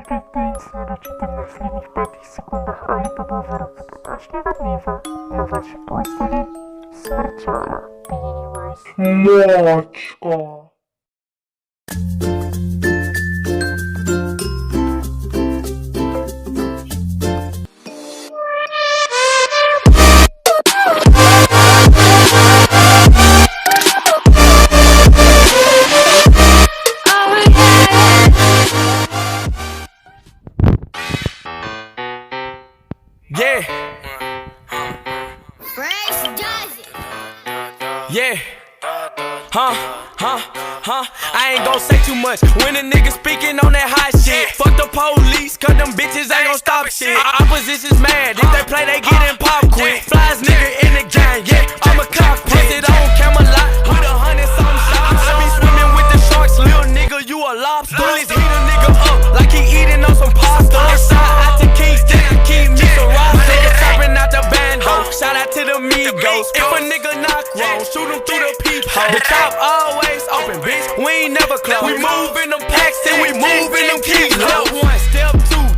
Katańcu naczytam na srebrnych 5 sekundach, ale poboworu potocznego gniewa na wasze postanie smarciora Pennywise. Moćko. Yeah. Yeah. I ain't gon' say too much when a nigga speaking on that hot shit. Fuck the police, cause them bitches ain't gon' stop shit. Opposition's mad, if they play, they getting pop quick. Flies nigga in the gang, yeah, I'm a cockpit. Put it on Camelot with 100-something shots. I be swimming with the sharks, little nigga, you a lobster. Bullies heat a nigga up like he eating on some pasta. Inside out to Kingston, I keep me some roster. Tapping out the bando, shout out to the Migos. If a nigga knock wrong, shoot him through the peephole. The top always open, bitch, we ain't never close. We move in them packs and we move in them keys. Step 1, step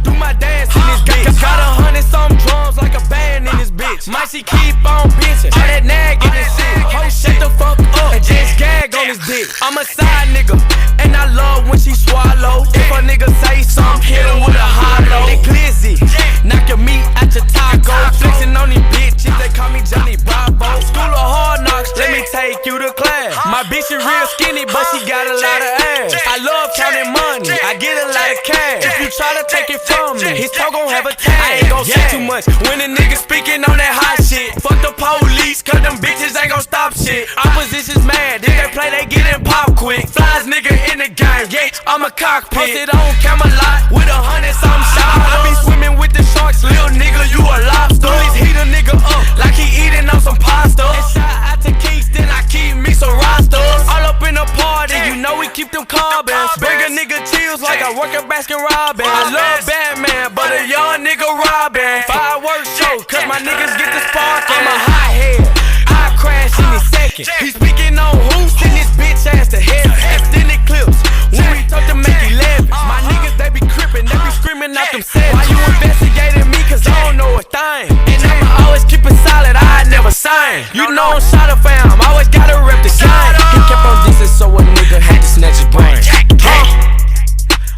2, do my dance in this bitch. Got 100-something drums like a band in this bitch. Might she keep on bitching, all that nagging and shit. Ho, shut the fuck up and just gag on his dick. I'm a side nigga, and I love when she swallow. If a nigga say something, hit him with a hollow. They glizzy, knock your meat out your taco. Flexing on these bitches, they call me Johnny Bravo. School of hard knocks, let me take you to class. My bitch is real skinny, but she got a lot of ass. I love counting money, I get a lot of cash. If you try to take it from me, his toe gon' have a tag. I ain't gon' say too much when a nigga speaking on that hot shit. Fuck the police, cause them bitches ain't gon' stop shit. Opposition's mad, if they play, they getting pop quick. Flies nigga in the game, yeah, I'm a cockpit. Posted on Camelot with 100-something shots. I be swimming with the sharks, little nigga, you a lobster. Bullies heat a nigga up like he eating on some pasta. And shout out to Kingston, I keep me some rosters. All up in the party, you know we keep them carbons. Bring a nigga chills like I work at Baskin Robbins. I love Batman, but a young nigga robbing. Fireworks show, cause my niggas get the spark. I'm a hothead, I crash in his second. He speaking on who, send this bitch ass to heaven. Extended clips, when we talk to make 11. My niggas, they be crippin', they be screaming out them sevens. Why you investigating me, cause I don't know a thing. And I'ma always keep it solid, I ain't never sign. You know I'm shot of fam, always gotta rep the shine. He kept on dissing, so a nigga had to snatch his brain.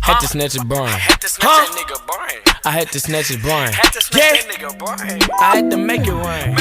Had to snatch his brain. I had to snatch his brain. Yeah, I had to make it rain.